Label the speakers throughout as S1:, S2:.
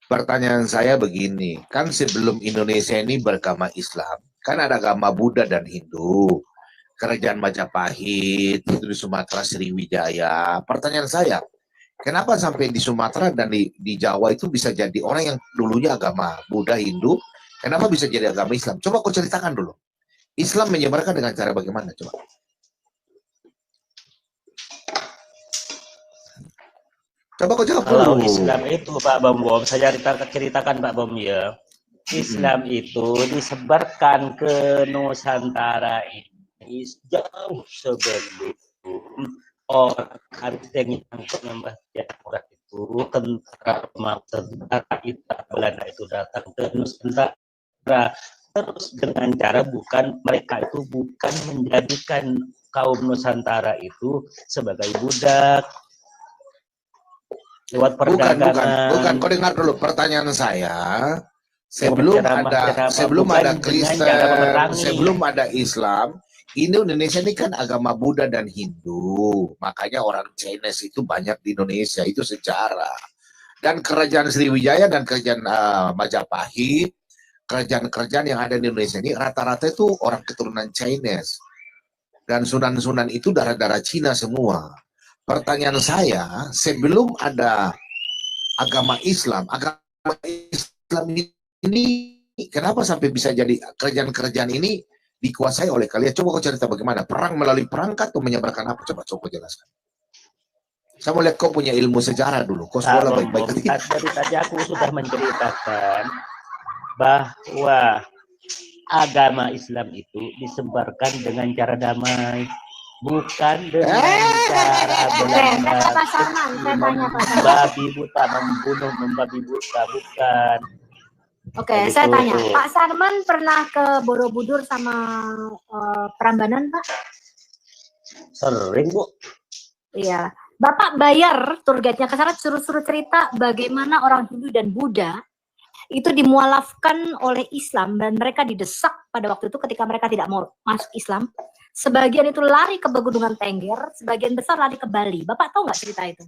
S1: Pertanyaan saya begini, kan sebelum Indonesia ini beragama Islam, kan ada agama Buddha dan Hindu. Kerajaan Majapahit itu di Sumatera Sriwijaya. Pertanyaan saya, kenapa sampai di Sumatera dan di Jawa itu bisa jadi orang yang dulunya agama Buddha Hindu, kenapa bisa jadi agama Islam? Coba kau ceritakan dulu. Islam menyebarkan dengan cara bagaimana? Coba. Coba kau jawab dulu.
S2: Kalau Islam itu Pak Bom, saya ceritakan Pak Bom ya. Islam itu disebarkan ke Nusantara ini jauh sebelum orang yang membaca itu tentara kita Belanda itu datang ke Nusantara, terus dengan cara mereka itu bukan menjadikan kaum Nusantara itu sebagai budak lewat perdagangan.
S1: Bukan. Kau dengar dulu pertanyaan saya. Sebelum ada Kristen, sebelum ada Islam, Indonesia ini kan agama Buddha dan Hindu. Makanya orang Chinese itu banyak di Indonesia, itu sejarah. Dan kerajaan Sriwijaya dan kerajaan Majapahit, kerajaan-kerajaan yang ada di Indonesia ini rata-rata itu orang keturunan Chinese. Dan sunan-sunan itu darah-darah Cina semua. Pertanyaan saya, sebelum ada agama Islam ini kenapa sampai bisa jadi kerajaan-kerajaan ini dikuasai oleh kalian? Coba kau cerita bagaimana? Perang melalui perangkat atau menyebarkan apa? Coba jelaskan. Saya mau lihat kau punya ilmu sejarah dulu. Kau sekolah baik-baik.
S2: Dari tadi aku sudah menceritakan bahwa agama Islam itu disebarkan dengan cara damai, bukan dengan cara Belanda babi buta membabi buta, bukan.
S3: Oke, saya tanya, Pak Sarman pernah ke Borobudur sama Prambanan, Pak?
S2: Sering, Bu.
S3: Iya. Bapak bayar tour guide-nya ke sana, suruh cerita bagaimana orang Hindu dan Buddha itu dimualafkan oleh Islam dan mereka didesak pada waktu itu ketika mereka tidak mau masuk Islam. Sebagian itu lari ke Pegunungan Tengger, sebagian besar lari ke Bali. Bapak tahu nggak cerita itu?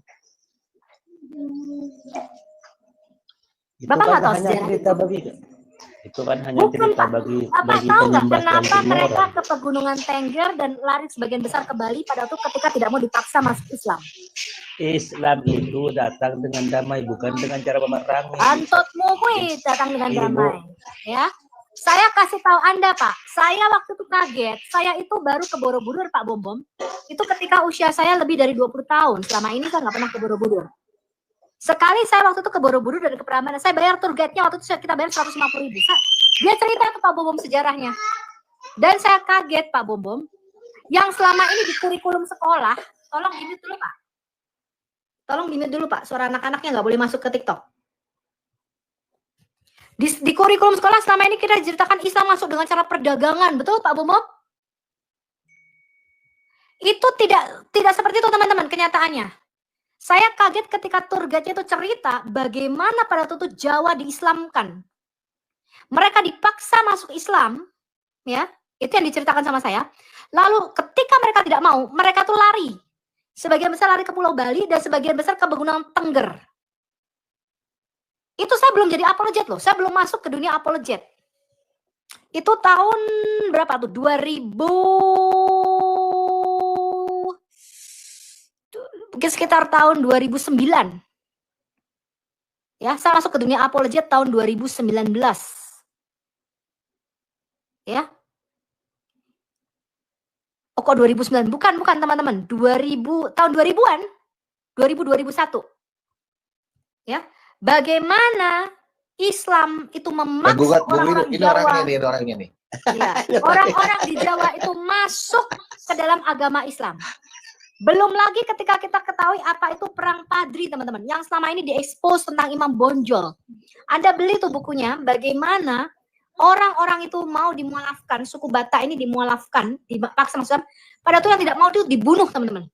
S3: Bapak nggak tahu sejarah
S2: itu kan hanya cerita bagi
S3: Bapak tahu nggak kenapa mereka ke Pegunungan Tengger dan lari sebagian besar ke Bali pada waktu ketika tidak mau dipaksa masuk Islam?
S2: Islam itu datang dengan damai, bukan dengan cara memerangi.
S3: Antotmu kui datang dengan damai, ya. Saya kasih tahu Anda, Pak. Saya waktu itu kaget. Saya itu baru ke Borobudur, Pak Bom. Itu ketika usia saya lebih dari 20 tahun. Selama ini saya nggak pernah ke Borobudur. Sekali saya waktu itu ke Borobudur dan ke Prambanan, saya bayar tour guide-nya waktu itu kita bayar 150.000. Dia cerita ke Pak Bom sejarahnya. Dan saya kaget, Pak Bom. Yang selama ini di kurikulum sekolah, tolong di-mute dulu, Pak. Tolong di-mute dulu, Pak. Suara anak-anaknya nggak boleh masuk ke TikTok. Di kurikulum sekolah selama ini kita diceritakan Islam masuk dengan cara perdagangan, betul Pak Bom? Itu tidak seperti itu teman-teman kenyataannya. Saya kaget ketika tour guide-nya itu cerita bagaimana pada waktu itu Jawa diislamkan. Mereka dipaksa masuk Islam, ya, itu yang diceritakan sama saya. Lalu ketika mereka tidak mau, mereka tuh lari. Sebagian besar lari ke Pulau Bali dan sebagian besar ke Pegunungan Tengger. Itu saya belum jadi apologet loh, saya belum masuk ke dunia apologet. Itu tahun berapa tuh? 2000 mungkin sekitar tahun 2009. Ya, saya masuk ke dunia apologet tahun 2019. Ya. Oh, kok 2009? Bukan teman-teman. 2000 tahun 2000-an. 2001. Ya. Bagaimana Islam itu memaksa orang-orang Jawa.
S1: Orangnya nih.
S3: Ya, orang-orang di Jawa itu masuk ke dalam agama Islam. Belum lagi ketika kita ketahui apa itu perang Padri, teman-teman, yang selama ini diekspos tentang Imam Bonjol. Anda beli tuh bukunya, bagaimana orang-orang itu mau dimualafkan, suku Batak ini dimualafkan, dipaksa masuk Islam. Pada itu yang tidak mau itu dibunuh, teman-teman.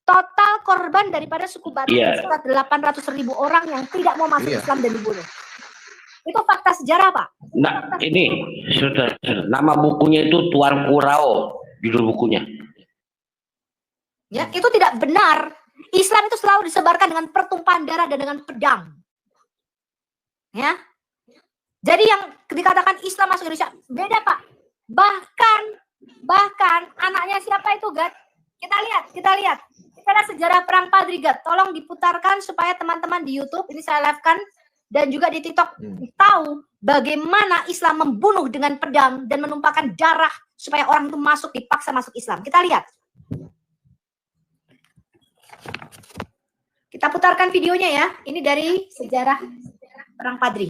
S3: Total korban daripada suku Batak sekitar 800.000 orang yang tidak mau masuk Islam dan dibunuh. Itu fakta sejarah, Pak.
S4: Nah, ini sudah nama bukunya itu Tuan Kurau, judul bukunya.
S3: Ya, itu tidak benar. Islam itu selalu disebarkan dengan pertumpahan darah dan dengan pedang. Ya. Jadi yang dikatakan Islam masuk Indonesia beda, Pak. Bahkan anaknya siapa itu, Gat? Kita lihat. Kita lihat sejarah perang Padri, Gat. Tolong diputarkan supaya teman-teman di YouTube ini saya live-kan dan juga di TikTok tahu bagaimana Islam membunuh dengan pedang dan menumpahkan darah supaya orang itu dipaksa masuk Islam. Kita lihat. Kita putarkan videonya ya. Ini dari sejarah perang Padri.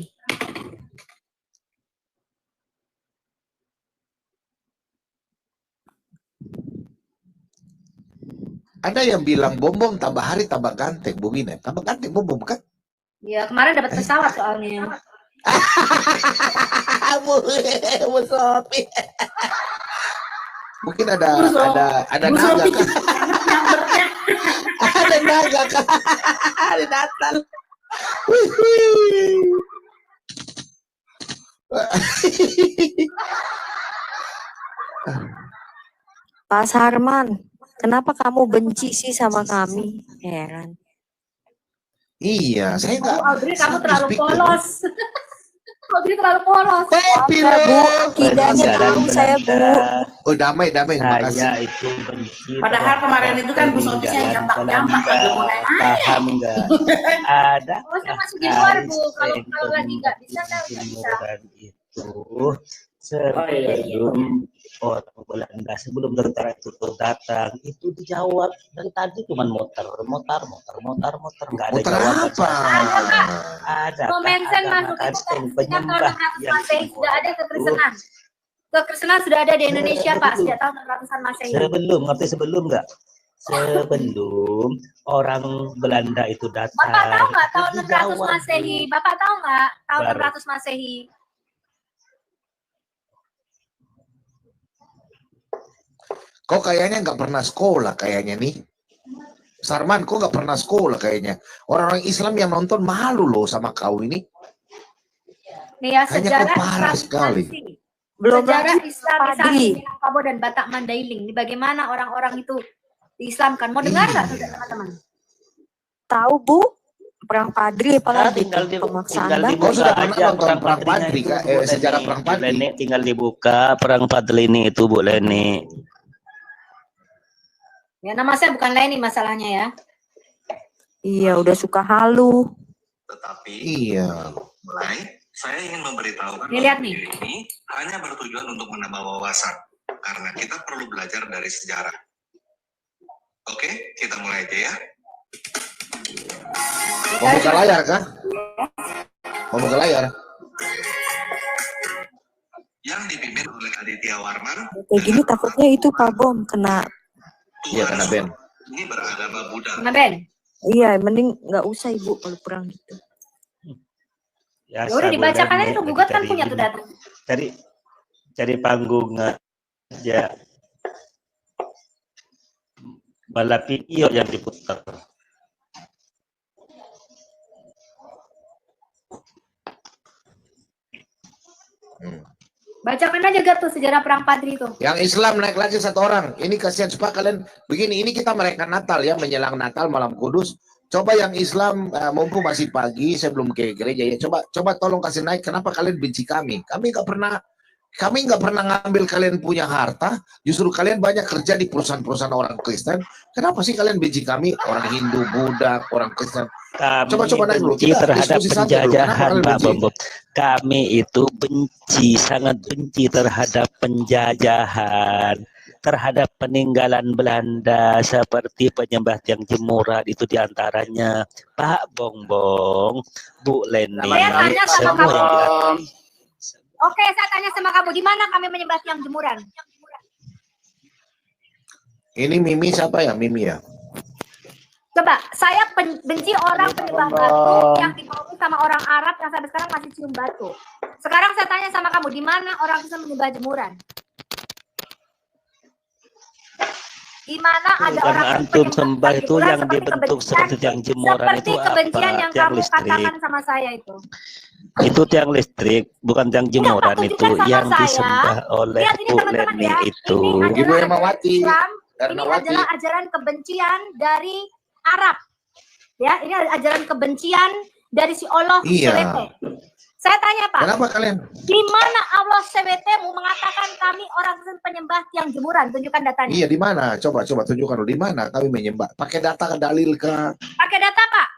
S1: Ada yang bilang Bom tambah hari tambah ganteng, Bung Ine. Tambah ganteng Bom kan?
S3: Ya, kemarin dapat pesawat soalnya.
S1: Bu Sophie. Mungkin ada naga kah? Ada naga kah? Ada Natal.
S5: Pak Sarman, kenapa kamu benci sih sama kami? Heran.
S1: Iya, saya nggak.
S3: Audrey, kamu terlalu polos. Audrey terlalu polos.
S1: Tapi
S5: Bu, tidaknya tahu saya, Bu.
S1: Oh, damai.
S2: Saya itu benci.
S6: Padahal kemarin itu kan Bu Sophie saya jampak-jampak lagi mulai.
S2: Paham enggak? Ada.
S3: Oh, saya masuk di luar, Bu. Kalau lagi nggak bisa, saya nggak bisa.
S2: Itu sebelum orang Belanda, sebelum tentara itu datang, itu dijawab dari tadi cuma motor, nggak ada
S1: Muter
S2: jawaban.
S1: apa?
S2: Ada.
S3: Komensen masuk itu
S2: penyembah
S3: yang sudah ada kekristenan. Kekristenan sudah ada di Indonesia, Pak, sejak tahun ratusan Masehi.
S2: Sebelum nggak? Sebelum orang Belanda itu datang.
S3: Bapak tahu nggak tahun
S2: itu
S3: 600
S2: dijawab.
S3: Masehi? Bapak tahu nggak tahun
S2: Baru.
S3: 600 Masehi?
S1: Kok kayaknya nggak pernah sekolah kayaknya nih. Sarman, kok nggak pernah sekolah kayaknya. Orang-orang Islam yang nonton malu loh sama kau ini.
S3: Nih ya,
S1: Kayaknya
S3: sejarah
S1: kau parah sekali.
S5: Belum
S3: sejarah
S5: lagi
S3: Islamisasi
S5: Padri.
S3: Minangkabau dan Batak Mandailing. Ini bagaimana orang-orang itu diislamkan. Mau dengar nggak teman-teman?
S5: Tahu, Bu? Perang Padri apalagi
S2: tinggal
S5: pemaksaan.
S1: Kau sudah pernah nonton perang Padri, Kak? Sejarah perang Padri?
S2: Leni, tinggal dibuka perang Padri ini itu Bu Leni.
S3: Ya, nama saya bukan Leni masalahnya ya.
S5: Iya, udah suka halu.
S7: Tetapi
S1: Iya.
S7: mulai saya ingin memberitahukan
S3: Nih, lihat
S7: bahwa
S3: nih.
S7: video ini hanya bertujuan untuk menambah wawasan karena kita perlu belajar dari sejarah. Oke, kita mulai aja ya.
S1: Mau buka layar kah? Mau buka layar?
S7: Yang dipimpin oleh Aditya Warman.
S5: Kayak gini takutnya itu Pak Bom kena.
S1: Iya, kena Ben.
S7: Ini beragama Buddha.
S3: Nah, Ben.
S5: Iya, mending nggak usah Ibu kalau perang gitu.
S3: Ya udah dibacakan aja tuh, gugat kan punya tuh data.
S2: Cari panggung aja. Balap video yang diputar.
S3: Bacakan aja Gat tuh sejarah perang Padri itu.
S1: Yang Islam naik lagi satu orang. Ini kasihan supaya kalian begini. Ini kita merayakan Natal ya, menjelang Natal malam Kudus. Coba yang Islam mumpung masih pagi, saya belum ke gereja ya. Coba tolong kasih naik. Kenapa kalian benci kami? Kami nggak pernah ngambil kalian punya harta. Justru kalian banyak kerja di perusahaan-perusahaan orang Kristen. Kenapa sih kalian benci kami? Orang Hindu, Buddha, orang Kristen.
S2: Kami
S1: Coba naik dulu.
S2: benci
S1: Kita
S2: terhadap
S1: diskusi saja dulu. Kenapa
S2: penjajahan,
S1: kalian
S2: Pak
S1: benci?
S2: Bombom. Kami itu benci, sangat benci terhadap penjajahan, terhadap peninggalan Belanda seperti penyembah tiang jemuran itu diantaranya. Pak Bongbong, Bu Leni,
S3: Saya tanya sama
S2: semua
S3: kamu.
S2: yang diatur.
S3: Oke, saya tanya sama kamu, di mana kami menyembah tiang jemuran?
S1: Ini Mimi siapa ya? Mimi ya?
S3: Coba, saya benci orang penyembah batu yang dibawa sama orang Arab yang sampai sekarang masih cium batu. Sekarang saya tanya sama kamu, di mana orang bisa menyembah jemuran? Di mana ada
S2: Bukan
S3: orang
S2: antum
S3: penyembah
S2: sembah itu
S3: jemuran
S2: yang
S3: seperti
S2: dibentuk
S3: kebencian-
S2: seperti tiang jemuran
S3: seperti
S2: itu
S3: kebencian
S2: apa?
S3: yang
S2: Tiang
S3: kamu
S2: listrik.
S3: katakan sama saya itu.
S2: Itu tiang listrik, bukan tiang jemuran
S3: Pak,
S2: itu
S3: tunjukkan sama
S2: yang
S3: saya.
S2: disembah oleh
S3: Lihat ini
S2: Bu
S3: teman-teman
S2: Leni
S3: ya,
S2: itu.
S3: ini adalah
S1: Ibu Hermawati.
S3: Islam, ini
S1: Ernawati.
S3: adalah ajaran kebencian dari Arab. Ya, ini ajaran kebencian dari si Allah
S1: Iya.
S3: Selete. Saya tanya Pak,
S1: Kenapa kalian?
S3: di mana Allah SWT-mu mengatakan kami orang penyembah tiang jemuran? Tunjukkan datanya.
S1: Iya, di mana? Coba tunjukkan di mana kami menyembah. Pakai data dalil kah?
S3: Pakai data Pak.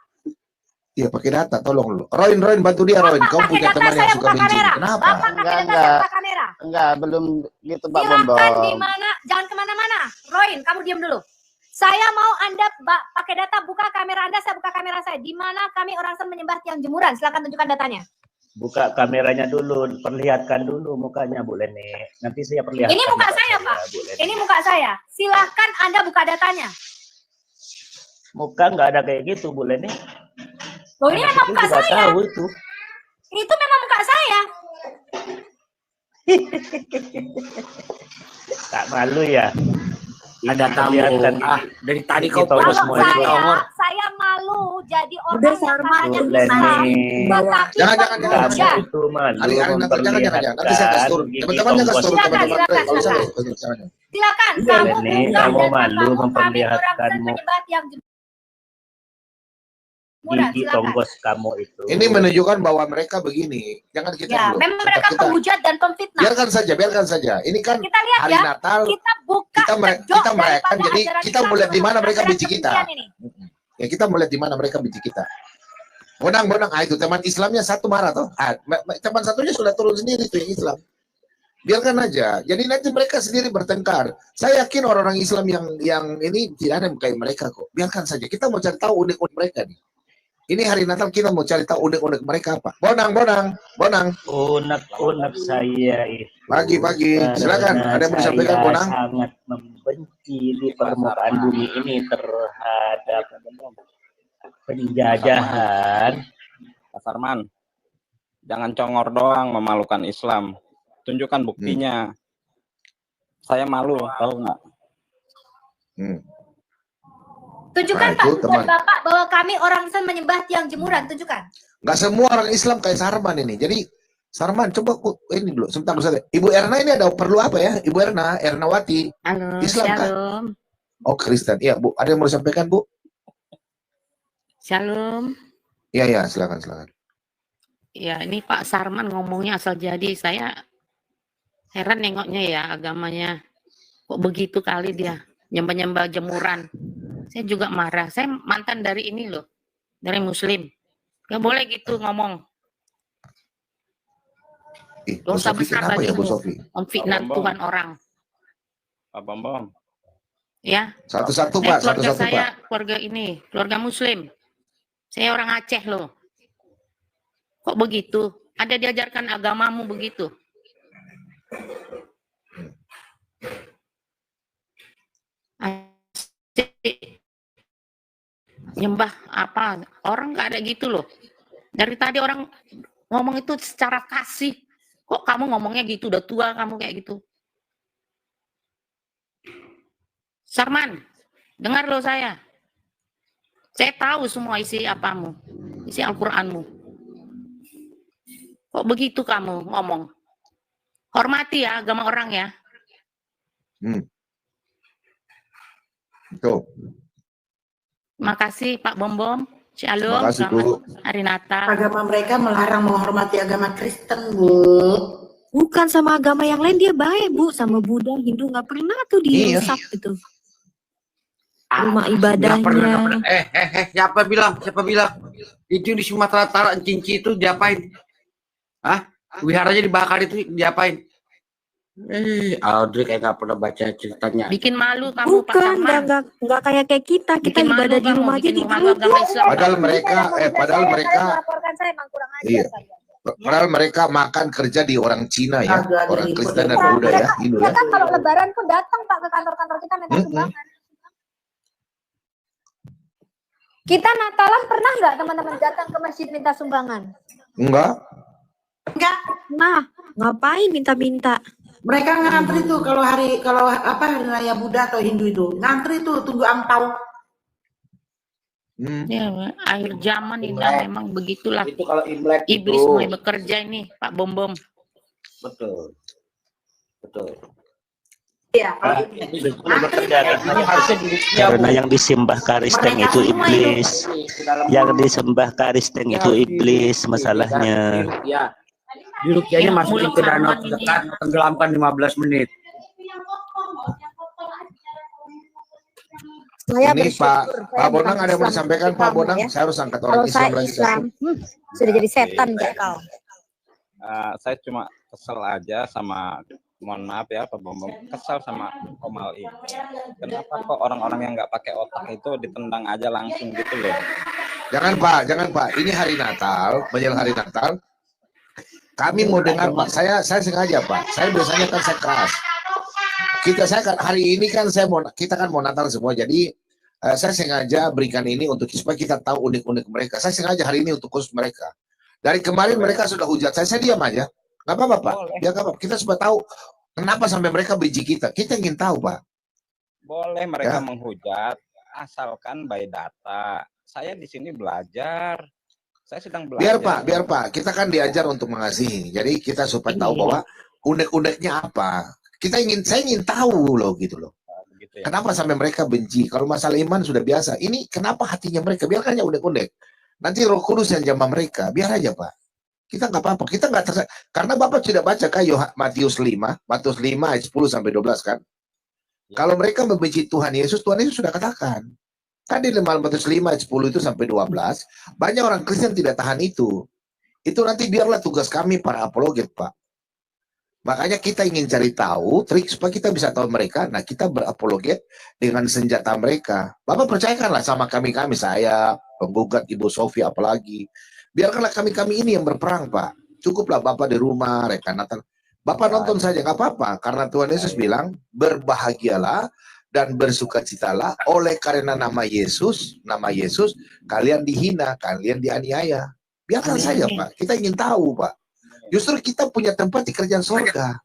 S1: Iya, pakai data. Tolong lu. Roin bantu dia, Roin. Kau
S3: Pakai
S1: punya
S3: data,
S1: teman yang
S3: saya
S1: suka
S3: buka
S1: benci.
S3: kamera.
S1: Kenapa?
S3: Bapak pakai data, saya buka kamera.
S8: Enggak, belum gitu Pak
S3: Silakan
S8: Bombom.
S3: di mana? Jangan kemana-mana. Roin, kamu diam dulu. Saya mau Anda pakai data, buka kamera Anda, saya buka kamera saya. Di mana kami orang menyembah tiang jemuran? Silakan tunjukkan datanya.
S2: Buka kameranya dulu, perlihatkan dulu mukanya Bu Leni. Nanti saya perlihatkan.
S3: Ini muka saya, Pak. Ini muka saya. Silahkan Anda buka datanya.
S2: Muka nggak ada kayak gitu Bu Leni.
S3: Loh, ini memang muka
S2: Juga
S3: saya.
S2: tahu itu.
S3: Itu memang muka saya.
S2: Tak malu ya.
S4: Ada tamu.
S2: Lihatkan
S4: Dari tadi
S2: Kita
S4: kau
S2: udah
S3: Kalau
S2: semua
S4: panas
S2: itu.
S3: saya malu jadi orang
S5: Udah,
S3: yang
S5: Sarma,
S3: katanya
S2: Bu
S3: Islam,
S2: Leni.
S3: tetapi
S1: Jangan.
S3: bekerja.
S2: Kamu itu malu
S1: Nanti jangan. Nanti saya kasih turun.
S2: gigi
S1: Teman-teman yang kasih turun.
S3: Silakan,
S1: Teman-teman.
S3: silakan,
S1: Kalau saya
S3: silakan.
S1: jangan.
S3: Silakan
S2: Bu
S3: kamu
S2: Leni,
S3: buka
S2: kamu
S3: data
S2: malu
S3: kamu, kami
S2: memperlihatkan
S3: orang penyembah tiang jemuran.
S2: gigi
S3: Silakan.
S2: tonggos kamu itu.
S1: Ini menunjukkan bahwa mereka begini. Jangan kita
S3: Ya,
S1: dulu.
S3: memang mereka penghujat dan pemfitnah.
S1: Biarkan saja. Ini kan
S3: Kita lihat
S1: hari
S3: ya,
S1: Natal.
S3: kita buka
S1: Kita
S3: kedok
S1: merayakan,
S3: daripada
S1: jadi
S3: ajaran
S1: kita
S3: Islam
S1: mulai di mana
S3: untuk
S1: mereka
S3: ajaran
S1: benci kita.
S3: kebencian ini.
S1: Ya kita melihat di mana mereka benci kita. Bonang, itu teman Islamnya satu marah toh. Teman satunya sudah turun sendiri tuh yang Islam. Biarkan aja. Jadi nanti mereka sendiri bertengkar. Saya yakin orang-orang Islam yang ini tidak ada yang kayak mereka kok. Biarkan saja. Kita mau cari tahu unik-unik mereka nih. Ini hari Natal kita mau cari tahu unik-unik mereka apa. Bonang.
S2: Unek saya itu.
S1: Pagi. Silakan. Ada yang mau disampaikan,
S2: Saya
S1: Bonang?
S2: sangat membenci di permukaan bumi ini terhadap penjajahan.
S8: Pak Sarman, jangan congor doang memalukan Islam. Tunjukkan buktinya. Saya malu, tahu nggak?
S3: Tunjukkan
S1: Nah,
S3: Pak,
S1: itu
S3: buat
S1: teman.
S3: Bapak bahwa kami orang Islam menyembah tiang jemuran. Tunjukkan.
S1: Nggak semua orang Islam kayak Sarman ini. Jadi Sarman, coba ini dulu. Sebentar. Ibu Erna ini ada perlu apa ya? Ibu Ernawati.
S9: Halo,
S1: Islam, kan?
S9: shalom.
S1: Oh, Kristen. Iya, Bu. Ada yang mau disampaikan, Bu?
S9: Shalom.
S1: Iya, silakan.
S9: Ya, ini Pak Sarman ngomongnya asal jadi. Saya heran nengoknya ya agamanya. Kok begitu kali dia nyembah-nyembah jemuran. Saya juga marah. Saya mantan dari ini loh. Dari Muslim. Gak boleh gitu ngomong.
S1: Bu
S9: Dosa
S1: Sofi,
S9: besar
S1: kenapa ya, Bu
S9: bagimu.
S1: Sofi?
S9: Memfitnah
S8: Bambang.
S9: Tuhan orang.
S8: Pak Bombom.
S9: Ya.
S1: Satu-satu,
S9: Saya
S1: Pak.
S9: keluarga
S1: Satu-satu,
S9: saya,
S1: Pak.
S9: keluarga ini, keluarga Muslim. Saya orang Aceh loh. Kok begitu? Ada diajarkan agamamu begitu? Nyembah apa? Orang nggak ada gitu loh. Dari tadi orang ngomong itu secara kasih. Kok kamu ngomongnya gitu? Udah tua kamu kayak gitu. Sarman, dengar loh saya. Saya tahu semua isi apamu, isi Al-Qur'anmu. Kok begitu kamu ngomong? Hormati ya agama orang ya.
S1: Tuh.
S9: Makasih Pak Bombom. Shalom.
S1: Terima kasih, Bu.
S9: Selamat hari Natal.
S6: Agama mereka melarang menghormati agama Kristen, Bu.
S5: Bukan sama agama yang lain dia baik, Bu. Sama Buddha, Hindu nggak pernah tuh dirusak gitu. Rumah ibadahnya.
S4: Siapa bilang? Itu di Sumatera Utara, Cinci itu diapain? Hah? Wiharanya dibakar itu diapain? Audrey kayak nggak pernah baca ceritanya.
S9: Bikin malu kamu Pak
S5: Bukan,
S9: Sarman.
S5: nggak kayak kita. Kita
S9: Bikin malu
S5: ibadah di
S9: kamu,
S5: rumah aja
S9: bikin malu
S5: diganggu.
S9: agama Islam.
S1: Padahal mereka,
S3: Melaporkan saya emang kurang ajar.
S1: Iya.
S3: saya.
S1: padahal mereka makan kerja di orang Cina ya,
S6: Agak
S1: orang
S6: diribut.
S1: Kristen dan Buddha ya, Hindu
S3: Ya
S1: ya.
S3: kan kalau Lebaran pun datang Pak ke kantor-kantor kita minta sumbangan. Kita Natalan pernah nggak teman-teman datang ke masjid minta sumbangan?
S1: Enggak.
S5: Nah, ngapain minta-minta?
S6: Mereka ngantri tuh kalau hari raya Buddha atau Hindu itu ngantri tuh tunggu angpau.
S9: Ya, akhir zaman ini
S4: Imlek.
S9: memang begitulah.
S4: Itu kalau Imlek
S9: Iblis
S4: itu.
S9: mulai bekerja ini, Pak Bombom.
S4: Betul.
S6: Iya, kalau
S2: Iblis mulai bekerja karena harusnya karena yang disembah Kristen
S6: Mereka
S2: itu
S6: semua
S2: iblis. Yang disembah Kristen itu iblis masalahnya.
S4: Ya, Di Rukiahnya
S9: Yang
S4: masukin
S9: mulut
S4: ke danau
S9: Sarman ini.
S4: terdekat, tenggelamkan 15 menit.
S3: Saya
S1: Ini Pak
S3: bersyukur saya bukan
S1: Bonang ada yang mau
S3: Islam
S1: disampaikan
S3: seperti
S1: Pak
S3: kamu
S1: Bonang?
S3: ya.
S1: Saya harus angkat orang
S3: Kalau
S1: Islam
S3: saya
S1: lagi
S3: Islam,
S1: satu.
S3: sudah jadi setan kayak kau.
S8: Saya cuma kesel aja sama, mohon maaf ya Pak Bambang, kesel sama Komal ini. Kenapa kok orang-orang yang nggak pakai otak itu ditendang aja langsung gitu loh?
S1: Jangan Pak. Ini hari Natal, menjelang hari Natal. Kami mau dengar Pak. Saya sengaja Pak. Saya biasanya kan saya keras. Saya kan hari ini kan kita kan mau Natal semua. Jadi saya sengaja berikan ini untuk supaya kita tahu unik-unik mereka. Saya sengaja hari ini untuk khusus mereka. Dari kemarin mereka sudah hujat saya diam aja. Nggak apa-apa Pak. Ya nggak apa-apa. Kita supaya tahu kenapa sampai mereka benci kita. Kita ingin tahu Pak.
S8: Boleh mereka menghujat, asalkan by data. Saya di sini belajar. Saya sedang belajar.
S1: Biar Pak. Kita kan diajar untuk mengasihi. Jadi kita supaya tahu bahwa unek-uneknya apa. Saya ingin tahu loh gitu loh.
S8: Gitu ya.
S1: Kenapa sampai mereka benci? Kalau masalah iman sudah biasa. Ini kenapa hatinya mereka? Biarkan aja unek-unek. Nanti Roh Kudus yang jamah mereka. Biar aja Pak. Kita nggak apa-apa. Kita nggak karena Bapak tidak baca kayak Matius 5 ayat 10 sampai 12 kan? Kalau mereka membenci Tuhan Yesus sudah katakan. Kan di Matius 5 ayat 10 itu sampai 12, banyak orang Kristen tidak tahan itu. Itu nanti biarlah tugas kami para apologet, Pak. Makanya kita ingin cari tahu trik supaya kita bisa tahu mereka. Nah, kita berapologet dengan senjata mereka. Bapak percayakanlah sama kami, saya, penggugat Ibu Sofia apalagi. Biarkanlah kami ini yang berperang, Pak. Cukuplah Bapak di rumah, rekan Natal. Bapak nonton saja, nggak apa-apa. Karena Tuhan Yesus bilang, berbahagialah dan bersukacitalah oleh karena nama Yesus, kalian dihina, kalian dianiaya. Biarkan saja, Pak. Kita ingin tahu, Pak. Justru kita punya tempat di kerajaan sorga.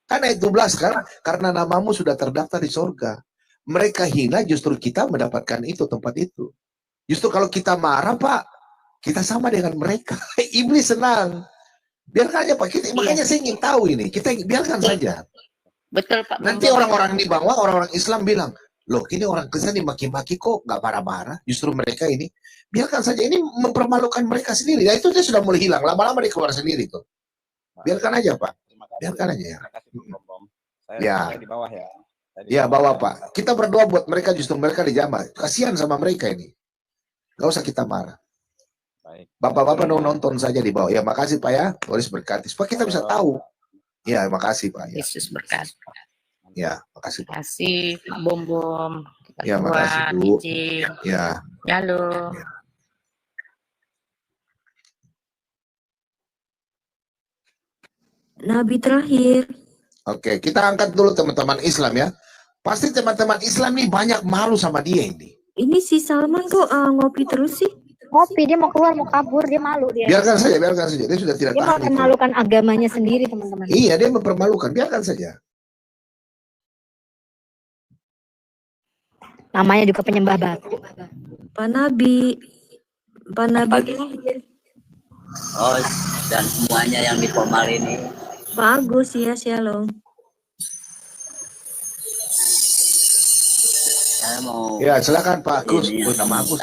S1: Kan ayat 12 kan, karena namamu sudah terdaftar di sorga. Mereka hina, justru kita mendapatkan itu, tempat itu. Justru kalau kita marah, Pak, kita sama dengan mereka. Iblis senang. Biarkan aja, Pak. Makanya saya ingin tahu ini. Kita biarkan saja.
S9: Betul Pak.
S1: Nanti orang-orang di bawah, orang-orang Islam bilang, loh ini orang Kristen dimaki-maki kok nggak marah-marah. Justru mereka ini, biarkan saja. Ini mempermalukan mereka sendiri. Ya itu dia sudah mulai hilang. Lama-lama dia keluar sendiri tuh. Biarkan aja Pak. Biarkan aja ya.
S8: Saya di bawah ya.
S1: Ya bawah Pak. Kita berdoa buat mereka, justru mereka dijamah. Kasihan sama mereka ini. Gak usah kita marah. Bapak-bapak nonton saja di bawah. Ya makasih Pak ya. Tulis berkati. Supaya kita bisa tahu. Ya makasih Pak. Ya.
S9: Yesus berkati.
S1: Ya makasih Pak.
S9: Makasih Pak Bom.
S1: Ya makasih Bu. Ya.
S9: Halo.
S1: Ya.
S5: Nabi terakhir.
S1: Oke, kita angkat dulu teman-teman Islam ya. Pasti teman-teman Islam nih banyak malu sama dia ini.
S5: Ini si Salman kok ngopi terus sih?
S3: Ngopi, dia mau keluar, mau kabur, dia malu dia.
S1: Biarkan saja. Dia sudah tidak
S3: Dia
S1: tahan itu.
S3: mempermalukan agamanya sendiri, teman-teman.
S1: Iya, dia mempermalukan. Biarkan saja.
S3: Namanya juga penyembah batu.
S5: Pak Nabi terakhir.
S10: Oh, dan semuanya yang di Komal ini.
S5: Pak Agus ya, shalom.
S10: Saya mau.
S1: Ya, silakan Pak Agus. Nama Agus.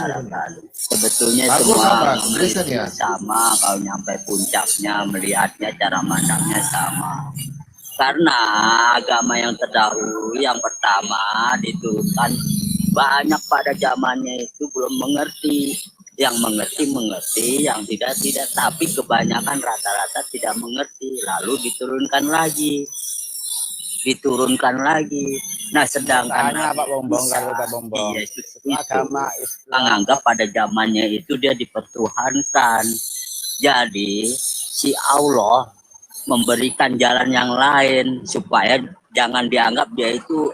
S10: Sebetulnya
S1: Agus
S10: semua
S1: apa? Kristen ya?
S10: sama, kalau nyampe puncaknya melihatnya cara mandangnya sama. Karena agama yang terdahulu yang pertama diturunkan banyak pada zamannya itu belum mengerti. Yang mengerti, yang tidak, tapi kebanyakan rata-rata tidak mengerti, lalu diturunkan lagi. Nah, sedangkan
S8: Pak Bombong,
S10: Yesus itu menganggap pada zamannya itu dia dipertuhankan. Jadi si Allah memberikan jalan yang lain supaya jangan dianggap dia itu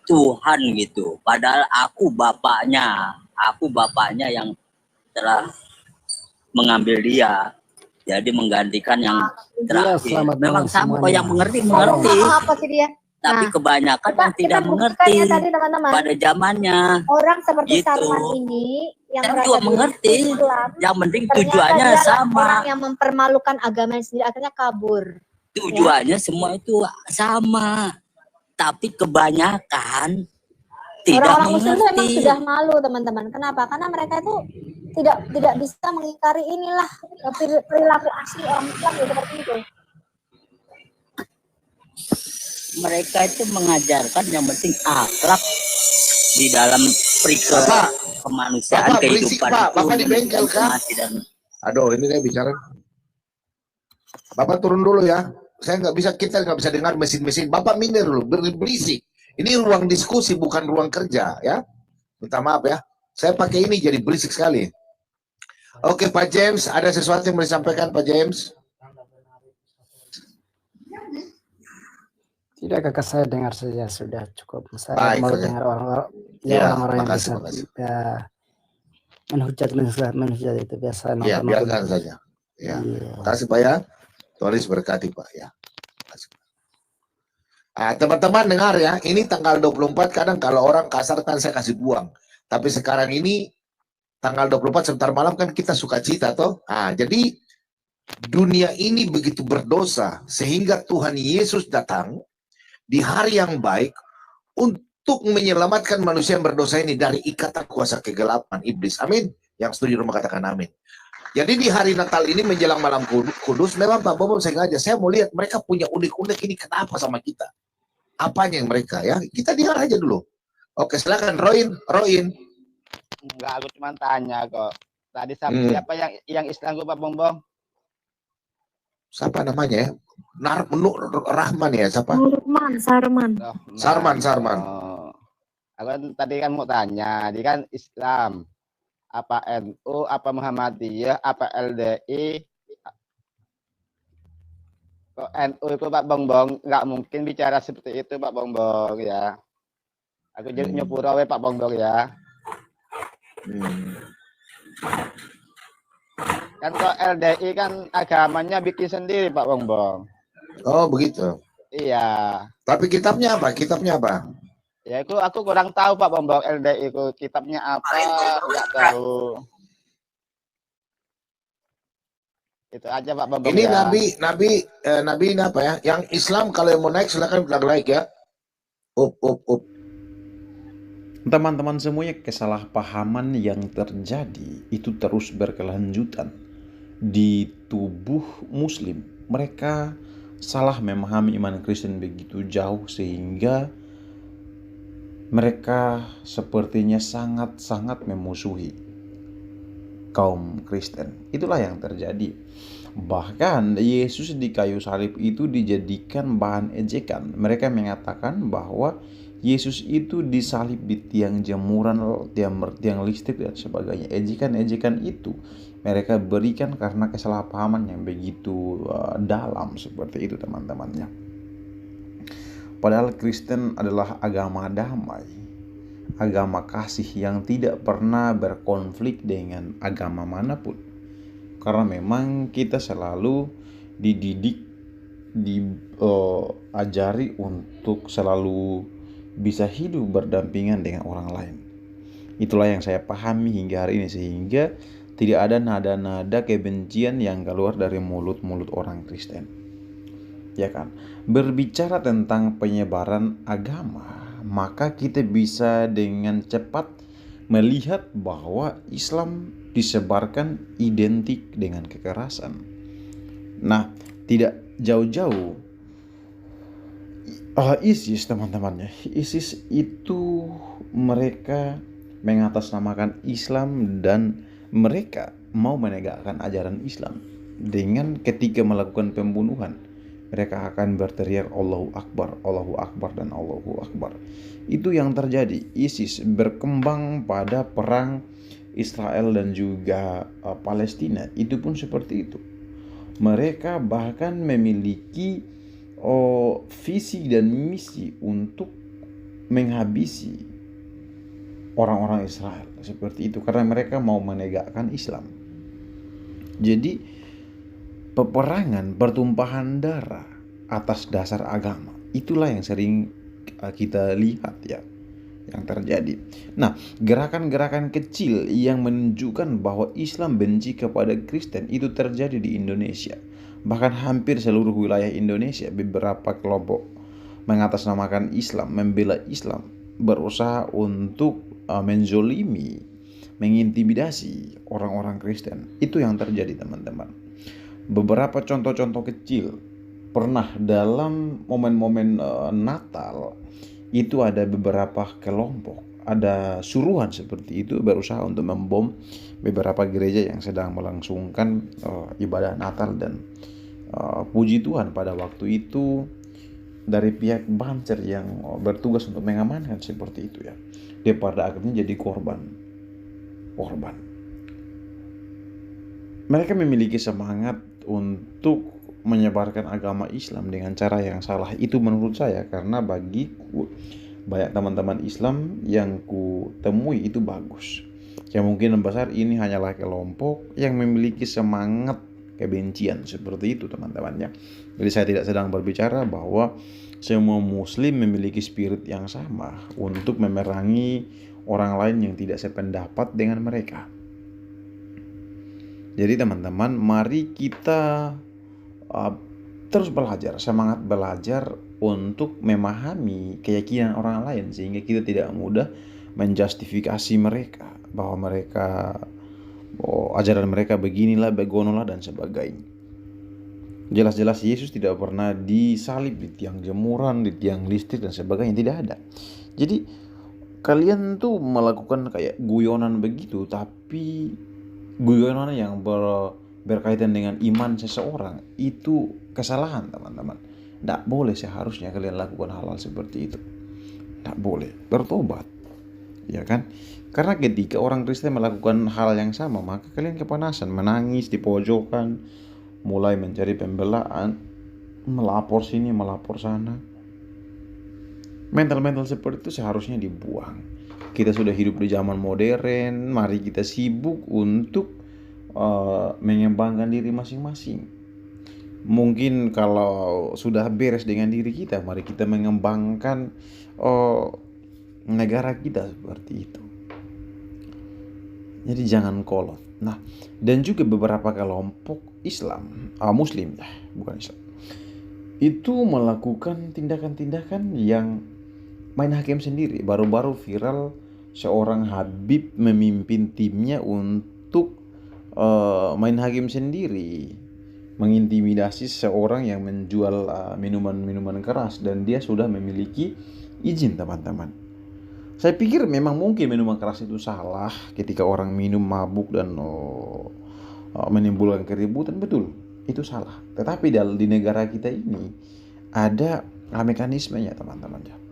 S10: Tuhan gitu. Padahal aku bapaknya yang telah mengambil dia, jadi menggantikan yang terakhir. Memang sama kok yang mengerti.
S3: Apa sih dia?
S10: Tapi kebanyakan yang tidak mengerti
S3: tadi, teman-teman.
S10: pada zamannya.
S3: Orang seperti
S10: Gitu.
S3: Salman ini yang
S10: Saya juga mengerti.
S3: Islam,
S10: Yang penting
S3: ternyata
S10: tujuannya
S3: dia
S10: sama.
S3: Orang yang mempermalukan agamanya sendiri akhirnya kabur.
S10: Tujuannya semua itu sama. Tapi kebanyakan tidak
S3: Orang-orang Muslim itu memang
S10: mengerti.
S3: sudah malu, teman-teman. Kenapa? Karena mereka itu tidak bisa mengingkari inilah perilaku asli orang Islam ya, seperti itu.
S10: Mereka itu mengajarkan yang penting akhlak di dalam kemanusiaan,
S1: Bapak berisik,
S10: kehidupan
S1: Pak.
S10: itu,
S1: Bapak di bengkel kah? Aduh, ini saya bicara. Bapak turun dulu ya. Kita nggak bisa dengar mesin-mesin. Bapak minder dulu, berisik. Ini ruang diskusi, bukan ruang kerja ya. Minta maaf ya. Saya pakai ini jadi berisik sekali. Oke, Pak James, ada sesuatu yang mau disampaikan, Pak James?
S11: Tidak, kakak, saya dengar saja sudah cukup. Saya
S1: Baik,
S11: mau
S1: oke.
S11: dengar orang-orang
S1: Ya,
S11: orang-orang yang
S1: makasih,
S11: bisa
S1: makasih.
S11: menhujat itu biasa.
S1: Ya,
S11: nonton
S1: biarkan
S11: itu.
S1: saja. Ya,
S11: Iya.
S1: makasih Pak ya. Tuhan berkati Pak ya. Makasih. Teman-teman dengar ya, ini tanggal 24 kadang kalau orang kasar kan saya kasih buang. Tapi sekarang ini tanggal 24 sebentar malam kan kita suka cita toh. Jadi dunia ini begitu berdosa sehingga Tuhan Yesus datang di hari yang baik untuk menyelamatkan manusia yang berdosa ini dari ikatan kuasa kegelapan iblis. Amin. Yang setuju rumah katakan amin. Jadi di hari Natal ini menjelang malam kudus, memang Pak Bobo sengaja saya mau lihat mereka punya unik-unik ini kenapa sama kita. Apanya yang mereka ya? Kita dengar aja dulu. Oke, silakan Roin.
S8: Enggak, aku cuma tanya kok. Tadi siapa yang Islam Pak Bongbong?
S1: Siapa namanya ya? Rahman ya, siapa? Sarman.
S8: Aku tadi kan mau tanya, dia kan Islam. Apa NU, apa Muhammadiyah, apa LDI? Kok NU itu Pak Bongbong nggak mungkin bicara seperti itu Pak Bongbong ya. Aku jadi nyepura Pak Bongbong ya. Kan kok LDI kan agamanya bikin sendiri Pak Bongbong.
S1: Oh begitu.
S8: Iya.
S1: Tapi kitabnya apa?
S8: Ya itu aku kurang tahu Pak Bongbong LDI itu kitabnya apa, nggak tahu. Itu aja Pak Bongbong.
S1: Ini
S8: ya.
S1: Nabi ini apa ya? Yang Islam kalau yang mau naik silakan bilang like ya. Up.
S12: Teman-teman semuanya, kesalahpahaman yang terjadi itu terus berkelanjutan di tubuh Muslim. Mereka salah memahami iman Kristen begitu jauh sehingga mereka sepertinya sangat-sangat memusuhi kaum Kristen. Itulah yang terjadi. Bahkan Yesus di kayu salib itu dijadikan bahan ejekan. Mereka mengatakan bahwa Yesus itu disalib di tiang jemuran, tiang listrik dan sebagainya. Ejekan-ejekan itu mereka berikan karena kesalahpahaman yang begitu dalam seperti itu teman-temannya. Padahal Kristen adalah agama damai, agama kasih yang tidak pernah berkonflik dengan agama manapun. Karena memang kita selalu dididik, diajari untuk selalu bisa hidup berdampingan dengan orang lain. Itulah yang saya pahami hingga hari ini, sehingga tidak ada nada-nada kebencian yang keluar dari mulut-mulut orang Kristen. Ya kan? Berbicara tentang penyebaran agama, maka kita bisa dengan cepat melihat bahwa Islam disebarkan identik dengan kekerasan. Nah, tidak jauh-jauh ISIS teman-temannya. ISIS itu mereka mengatasnamakan Islam dan mereka mau menegakkan ajaran Islam. Dengan ketika melakukan pembunuhan, mereka akan berteriak Allahu Akbar dan Allahu Akbar. Itu yang terjadi. ISIS berkembang pada perang Israel dan juga Palestina. Itu pun seperti itu. Mereka bahkan memiliki visi dan misi untuk menghabisi orang-orang Israel seperti itu, karena mereka mau menegakkan Islam. Jadi peperangan, pertumpahan darah atas dasar agama, itulah yang sering kita lihat ya yang terjadi. Nah, gerakan-gerakan kecil yang menunjukkan bahwa Islam benci kepada Kristen itu terjadi di Indonesia. Bahkan hampir seluruh wilayah Indonesia, beberapa kelompok mengatasnamakan Islam, membela Islam, berusaha untuk menzolimi mengintimidasi orang-orang Kristen. Itu yang terjadi, teman-teman. Beberapa contoh-contoh kecil, pernah dalam momen-momen Natal itu ada beberapa kelompok, ada suruhan seperti itu berusaha untuk membom beberapa gereja yang sedang melangsungkan ibadah Natal dan puji Tuhan pada waktu itu dari pihak Banser yang bertugas untuk mengamankan seperti itu ya. Dia pada akhirnya jadi korban. Mereka memiliki semangat untuk menyebarkan agama Islam dengan cara yang salah. Itu menurut saya, karena bagiku banyak teman-teman Islam yang ku temui itu bagus. Kemungkinan besar ini hanyalah kelompok yang memiliki semangat kebencian seperti itu, teman-teman ya. Jadi saya tidak sedang berbicara bahwa semua muslim memiliki spirit yang sama untuk memerangi orang lain yang tidak sependapat dengan mereka. Jadi teman-teman, mari kita terus belajar, semangat belajar untuk memahami keyakinan orang lain sehingga kita tidak mudah menjustifikasi mereka bahwa mereka ajaran mereka beginilah, begonolah dan sebagainya. Jelas-jelas Yesus tidak pernah disalib di tiang jemuran, di tiang listrik dan sebagainya, tidak ada. Jadi kalian tuh melakukan kayak guyonan begitu, tapi guyonan yang berkaitan dengan iman seseorang itu kesalahan, teman-teman. Tidak boleh seharusnya kalian lakukan hal-hal seperti itu. Tidak boleh, bertobat, ya kan? Karena ketika orang Kristen melakukan hal yang sama, maka kalian kepanasan, menangis di pojokan, mulai mencari pembelaan, melapor sini, melapor sana. Mental-mental seperti itu seharusnya dibuang. Kita sudah hidup di zaman modern, mari kita sibuk untuk mengembangkan diri masing-masing. Mungkin kalau sudah beres dengan diri kita, mari kita mengembangkan negara kita seperti itu. Jadi jangan kolot. Nah, dan juga beberapa kelompok Islam, Muslim ya, bukan Islam, itu melakukan tindakan-tindakan yang main hakim sendiri. Baru-baru viral seorang Habib memimpin timnya untuk main hakim sendiri, mengintimidasi seorang yang menjual minuman-minuman keras dan dia sudah memiliki izin, teman-teman. Saya pikir memang mungkin minuman keras itu salah ketika orang minum mabuk dan menimbulkan keributan, betul, itu salah. Tetapi di negara kita ini ada mekanismenya, teman-teman.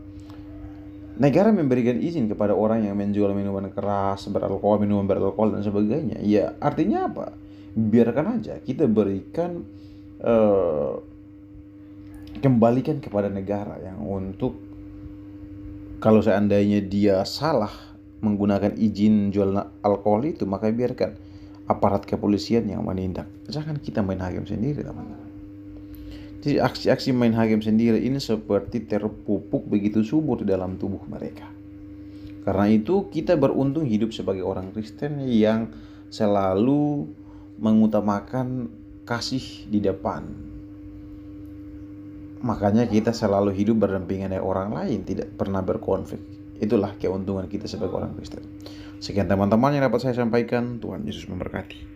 S12: Negara memberikan izin kepada orang yang menjual minuman keras, beralkohol, minuman beralkohol dan sebagainya. Ya, artinya apa? Biarkan aja, kita berikan kembalikan kepada negara yang untuk kalau seandainya dia salah menggunakan izin jual alkohol itu, maka biarkan aparat kepolisian yang menindak. Jangan kita main hakim sendiri, teman-teman. Jadi aksi-aksi main hakim sendiri ini seperti terpupuk begitu subur di dalam tubuh mereka. Karena itu kita beruntung hidup sebagai orang Kristen yang selalu mengutamakan kasih di depan. Makanya kita selalu hidup berdampingan dengan orang lain, tidak pernah berkonflik. Itulah keuntungan kita sebagai orang Kristen. Sekian teman-teman yang dapat saya sampaikan. Tuhan Yesus memberkati.